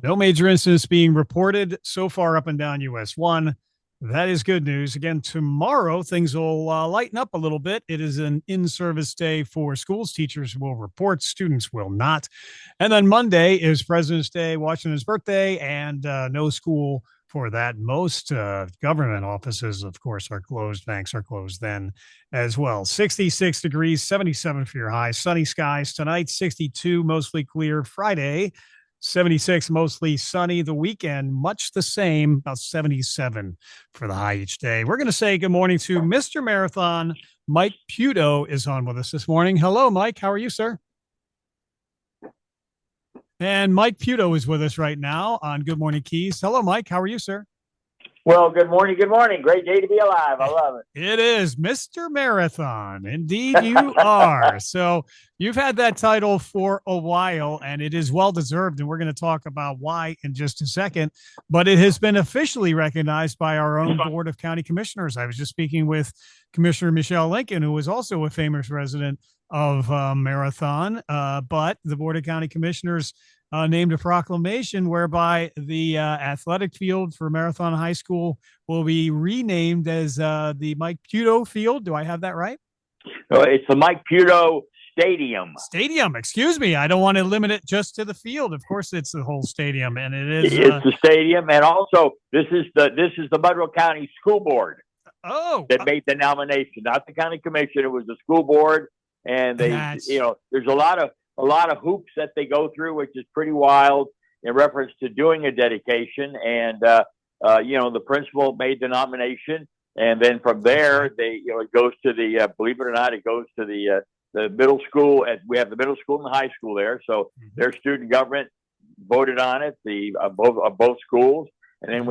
No major incidents being reported so far up and down US 1. That is good news. Again, tomorrow, things will lighten up a little bit. It is an in-service day for schools. Teachers will report. Students will not. And then Monday is President's Day, Washington's birthday, and no school for that. Most government offices, of course, are closed. Banks are closed then as well. 66 degrees, 77 for your high. Sunny skies tonight, 62, mostly clear. Friday, 76, mostly sunny. The weekend, much the same, about 77 for the high each day. We're going to say good morning to Mr. Marathon. Mike Puto is on with us this morning. Hello, Mike. How are you, sir? And Mike Puto is with us right now on Good Morning Keys. Hello, Mike. How are you, sir? Well, good morning. Good morning. Great day to be alive. I love it. It is Mr. Marathon. Indeed, you are. So you've had that title for a while, and it is well-deserved, and we're going to talk about why in just a second. But it has been officially recognized by our own Board of County Commissioners. I was just speaking with Commissioner Michelle Lincoln, who was also a famous resident of Marathon, but the Board of County Commissioners named a proclamation whereby the athletic field for Marathon High School will be renamed as the Mike Puto Field. Do I have that right? No, it's the Mike Puto Stadium. Stadium, excuse me. I don't want to limit it just to the field. Of course, it's the whole stadium, and it is. It's the stadium, and also this is the Monroe County School Board. That made the nomination, not the county commission. It was the school board, and they, there's a lot of hoops that they go through, which is pretty wild in reference to doing a dedication. And, the principal made the nomination. And then from there, it goes to the, believe it or not, it goes to the middle school. We have the middle school and the high school there. So their student government voted on it, both schools. And then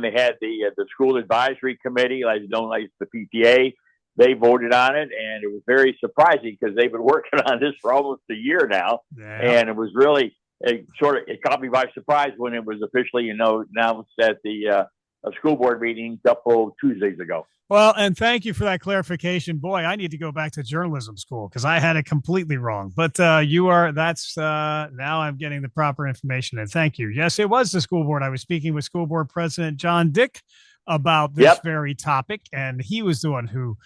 they had the school advisory committee, known as the PTA. They voted on it, and it was very surprising because they've been working on this for almost a year now. Yeah. And it was really it caught me by surprise when it was officially, announced at the school board meeting a couple Tuesdays ago. Well, and thank you for that clarification. Boy, I need to go back to journalism school because I had it completely wrong. But now I'm getting the proper information. And thank you. Yes, it was the school board. I was speaking with school board president John Dick about this very topic, and he was the one who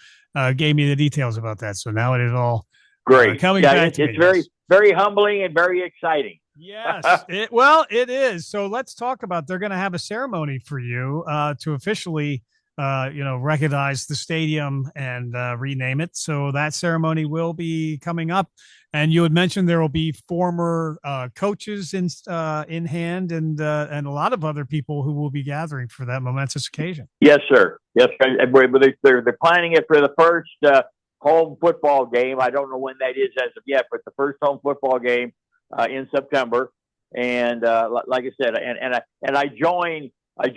gave me the details about that. So now it is all great. Coming back to it's very, very humbling and very exciting. Yes, it is. So let's talk about. They're going to have a ceremony for you to officially, recognize the stadium and rename it. So that ceremony will be coming up. And you had mentioned there will be former coaches in hand and a lot of other people who will be gathering for that momentous occasion. Yes, sir. Yes, they're planning it for the first home football game. I don't know when that is as of yet, but the first home football game in September. And like I said, and I join a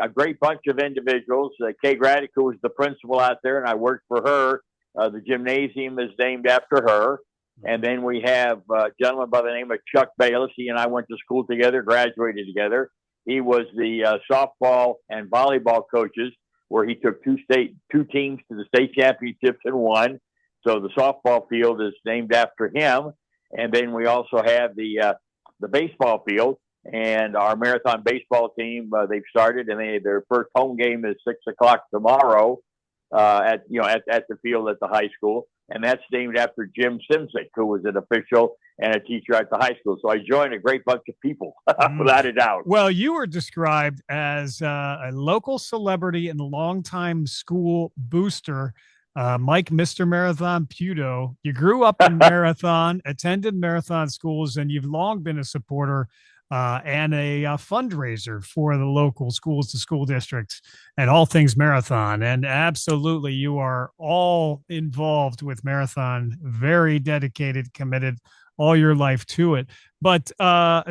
great bunch of individuals. Kay Graddick, who was the principal out there, and I worked for her. The gymnasium is named after her. And then we have a gentleman by the name of Chuck Bayless. He and I went to school together, graduated together. He was the softball and volleyball coaches, where he took two teams to the state championships and won. So the softball field is named after him. And then we also have the baseball field, and our marathon baseball team, they've started, and their first home game is 6:00 tomorrow at the field at the high school. And that's named after Jim Simzik, who was an official and a teacher at the high school. So I joined a great bunch of people, without a doubt. Well, you were described as a local celebrity and longtime school booster, Mike, Mr. Marathon Puto. You grew up in Marathon, attended Marathon schools, and you've long been a supporter and a fundraiser for the local schools, the school districts, and all things Marathon. And absolutely, you are all involved with Marathon, very dedicated, committed all your life to it. But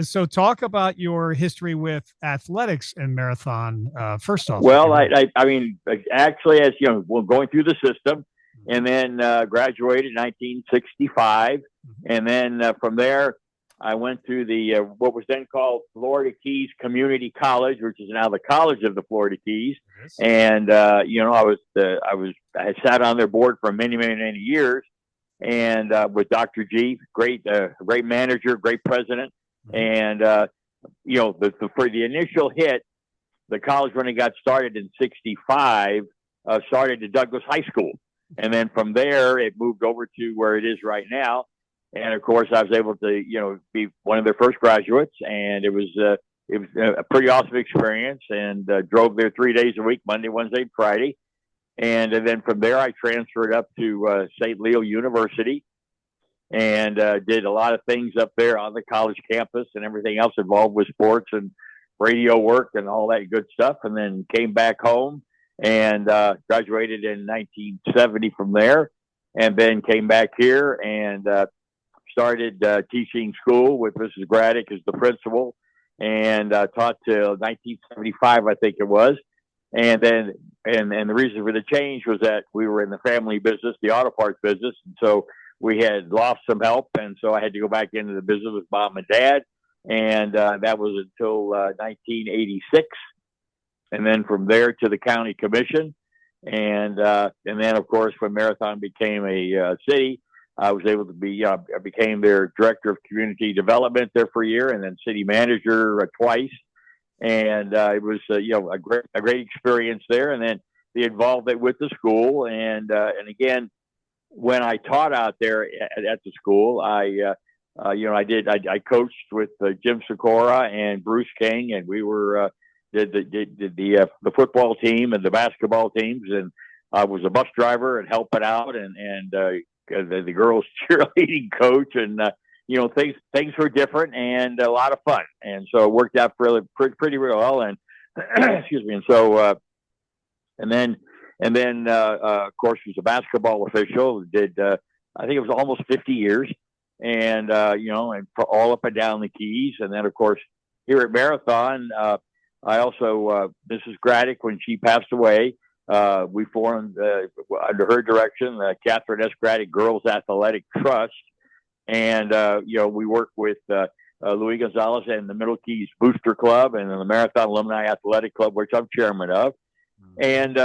so talk about your history with athletics and Marathon first off. Well, I mean, actually, as you know, we're going through the system, and then graduated in 1965. And then from there, I went to the what was then called Florida Keys Community College, which is now the College of the Florida Keys. Yes. And I sat on their board for many years, and with Dr. G, great manager, great president. And for the initial hit, the college, when it got started in '65, started at Douglas High School, and then from there it moved over to where it is right now. And of course, I was able to, be one of their first graduates, and it was a pretty awesome experience. And drove there 3 days a week, Monday, Wednesday, Friday. And then from there, I transferred up to St. Leo University, and did a lot of things up there on the college campus and everything else involved with sports and radio work and all that good stuff. And then came back home and graduated in 1970 from there, and then came back here and started teaching school with Mrs. Graddick as the principal, and taught till 1975, I think it was. And then, and the reason for the change was that we were in the family business, the auto parts business. And so we had lost some help. And so I had to go back into the business with mom and dad. And that was until 1986. And then from there to the county commission. And then, of course, when Marathon became a city, I was able to be, I became their director of community development there for a year, and then city manager twice. And it was, a great experience there. And then the involvement with the school. And again, when I taught out there at the school, I coached with Jim Sikora and Bruce King, and we were, did the football team and the basketball teams. And I was a bus driver and helping out, and the girls cheerleading coach, and things were different and a lot of fun, and so it worked out pretty well. And excuse me. And so and then of course, was a basketball official. Did I think it was almost 50 years, and and for all up and down the Keys. And then of course here at Marathon, I also Mrs. Graddick, when she passed away, we formed, under her direction, the Catherine S. Graddick Girls Athletic Trust. And, we work with Louis Gonzalez and the Middle Keys Booster Club and the Marathon Alumni Athletic Club, which I'm chairman of. And,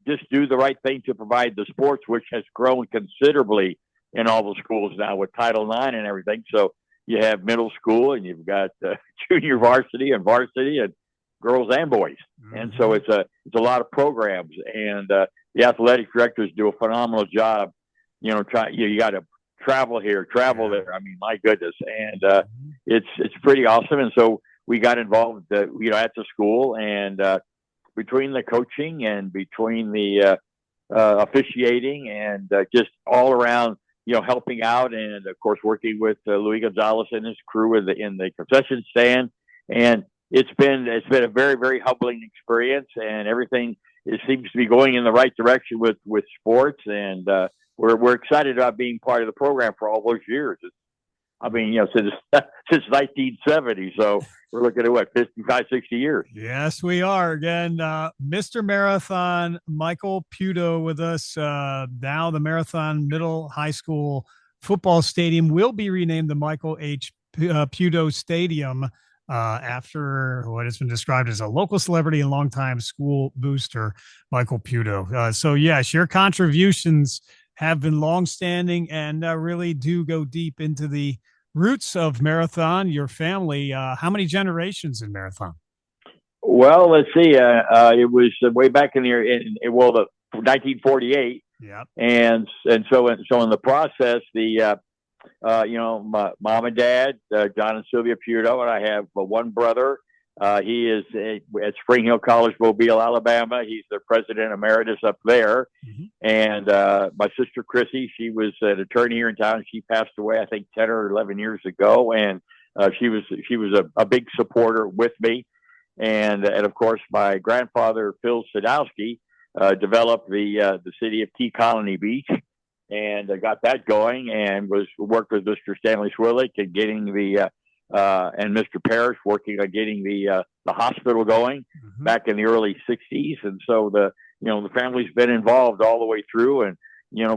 just do the right thing to provide the sports, which has grown considerably in all the schools now with Title IX and everything. So you have middle school, and you've got junior varsity and girls and boys. And so it's a lot of programs, and the athletic directors do a phenomenal job. You got to travel here, travel there. I mean, my goodness. And it's pretty awesome. And so we got involved, at the school, and between the coaching and between the officiating and just all around, helping out, and of course working with Louis Gonzalez and his crew in the concession stand. And it's been a very, very humbling experience, and everything seems to be going in the right direction with sports. And we're excited about being part of the program for all those years. Since 1970. So we're looking at 55, 60 years. Yes, we are. Again, Mr. Marathon, Michael Puto with us. Now the Marathon Middle High School football stadium will be renamed the Michael H. Puto Stadium, after what has been described as a local celebrity and longtime school booster, Michael Puto. So yes, your contributions have been longstanding and really do go deep into the roots of marathon. Your family, how many generations in marathon? Well, let's see. It was way back in the 1948. Yeah. And so in the process, my mom and dad, John and Sylvia Puto, and I have one brother. He is at Spring Hill College, Mobile, Alabama. He's the president emeritus up there. And my sister Chrissy, she was an attorney here in town. She passed away, I think, 10 or 11 years ago, and she was a big supporter with me. And of course, my grandfather Phil Sadowski developed the city of Key Colony Beach, and got that going, and worked with Mr. Stanley Swillick and getting and Mr. Parrish working on getting the hospital going back in the early 60s. And so the family's been involved all the way through, and,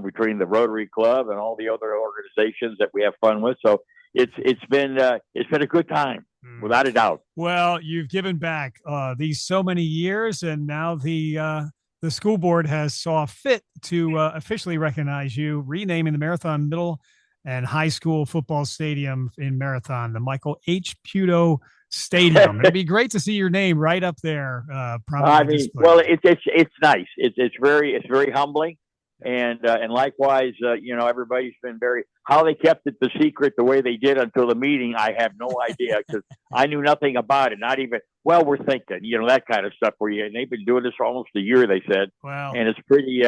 between the Rotary Club and all the other organizations that we have fun with. So it's been a good time, without a doubt. Well, you've given back these so many years, and now the school board has saw fit to officially recognize you, renaming the Marathon Middle and High School Football Stadium in Marathon, the Michael H. Puto Stadium. It'd be great to see your name right up there. It's nice. It's very humbling, and likewise, everybody's been how they kept it the secret the way they did until the meeting. I have no idea, because I knew nothing about it. Not even, we're thinking, that kind of stuff. And they've been doing this for almost a year, they said. Wow. And it's pretty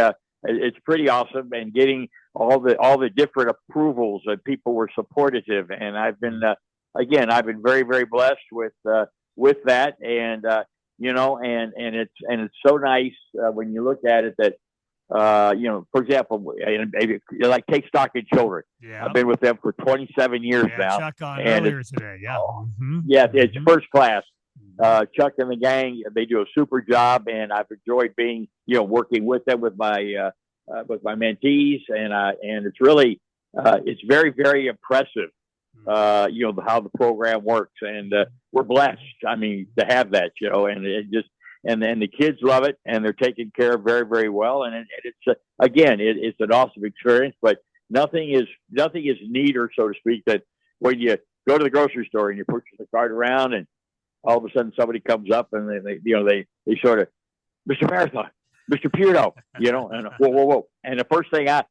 awesome, and getting all the different approvals, and people were supportive. And I've been very, very blessed with that. And it's so nice when you look at it that, for example, like take stock in children. Yeah. I've been with them for 27 years now. Chuck on and earlier today. Yeah. Yeah, it's first class. Chuck and the gang, they do a super job, and I've enjoyed being, working with them with my mentees, and it's really, it's very, very impressive, how the program works, and we're blessed. I mean, to have that, and then the kids love it, and they're taken care of very, very well. And it's it's an awesome experience, but nothing is neater, so to speak, that when you go to the grocery store and you push the cart around, and all of a sudden somebody comes up and they sort of, Mr. Marathon, Mr. Puto, and whoa. And the first thing out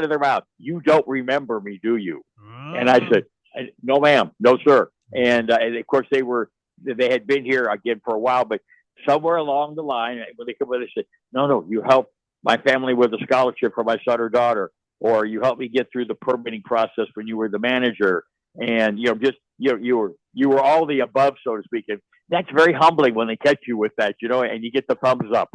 of their mouth, you don't remember me, do you? And I said, no, ma'am, no, sir. And of course they had been here again for a while, but somewhere along the line, when they come in, they say, no, you helped my family with a scholarship for my son or daughter, or you helped me get through the permitting process when you were the manager. And, you were all the above, so to speak. And that's very humbling when they catch you with that, and you get the thumbs up.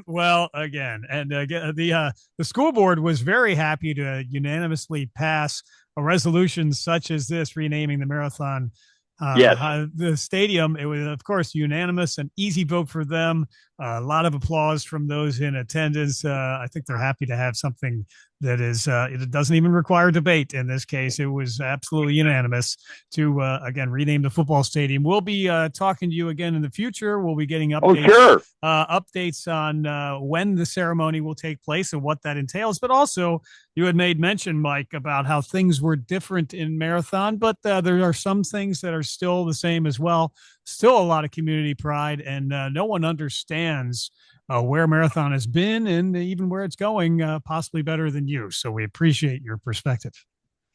Well, again, and the school board was very happy to unanimously pass a resolution such as this, renaming the Marathon the stadium. It was, of course, unanimous, an easy vote for them. A lot of applause from those in attendance. I think they're happy to have something that is, it doesn't even require debate. In this case, it was absolutely unanimous to, again, rename the football stadium. We'll be talking to you again in the future. We'll be getting updates, updates on when the ceremony will take place and what that entails. But also, you had made mention, Mike, about how things were different in Marathon, but there are some things that are still the same as well. Still a lot of community pride, and no one understands where Marathon has been and even where it's going, possibly better than you. So we appreciate your perspective.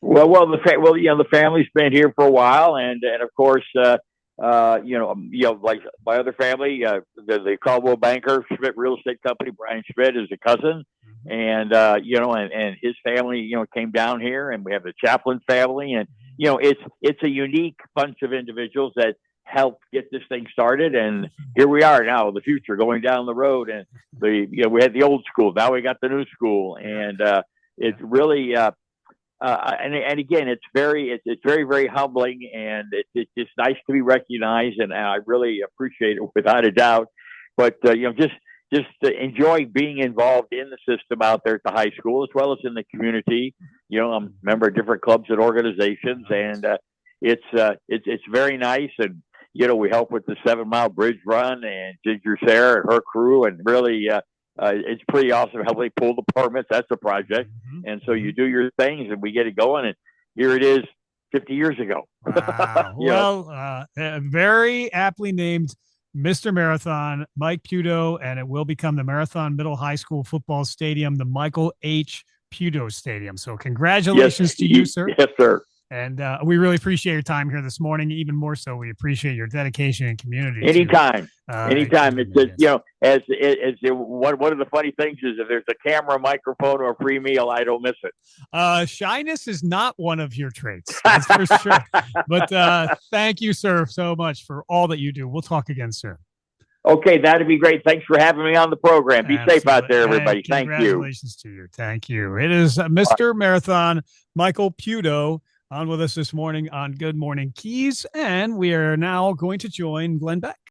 Well, the family's been here for a while, and of course, like my other family, the Caldwell banker, Schmidt Real Estate Company, Brian Schmidt is a cousin, and and his family, came down here, and we have the Chaplin family, and it's a unique bunch of individuals that helped get this thing started, and here we are now, the future going down the road, and we had the old school, now we got the new school, and it's really and again, it's very, very humbling, and it's just nice to be recognized, and I really appreciate it without a doubt. But just to enjoy being involved in the system out there at the high school as well as in the community. I'm a member of different clubs and organizations, and it's very nice. And we help with the 7 Mile Bridge Run, and Ginger Sarah and her crew, and really it's pretty awesome how they pull the permits. That's a project. And so you do your things and we get it going. And here it is 50 years ago. Wow. Well, very aptly named Mr. Marathon, Mike Puto, and it will become the Marathon Middle High School Football Stadium, the Michael H. Puto Stadium. So congratulations to you, sir. Yes, sir. And we really appreciate your time here this morning. Even more so, we appreciate your dedication and community. Anytime. It's just, as one of the funny things is if there's a camera, microphone, or a free meal, I don't miss it. Shyness is not one of your traits, that's for sure. But thank you, sir, so much for all that you do. We'll talk again soon. Okay, that'd be great. Thanks for having me on the program. Be safe out there, everybody. Thank you. Congratulations to you. Thank you. It is Mr. Marathon, Michael Puto, on with us this morning on Good Morning Keys. And we are now going to join Glenn Beck.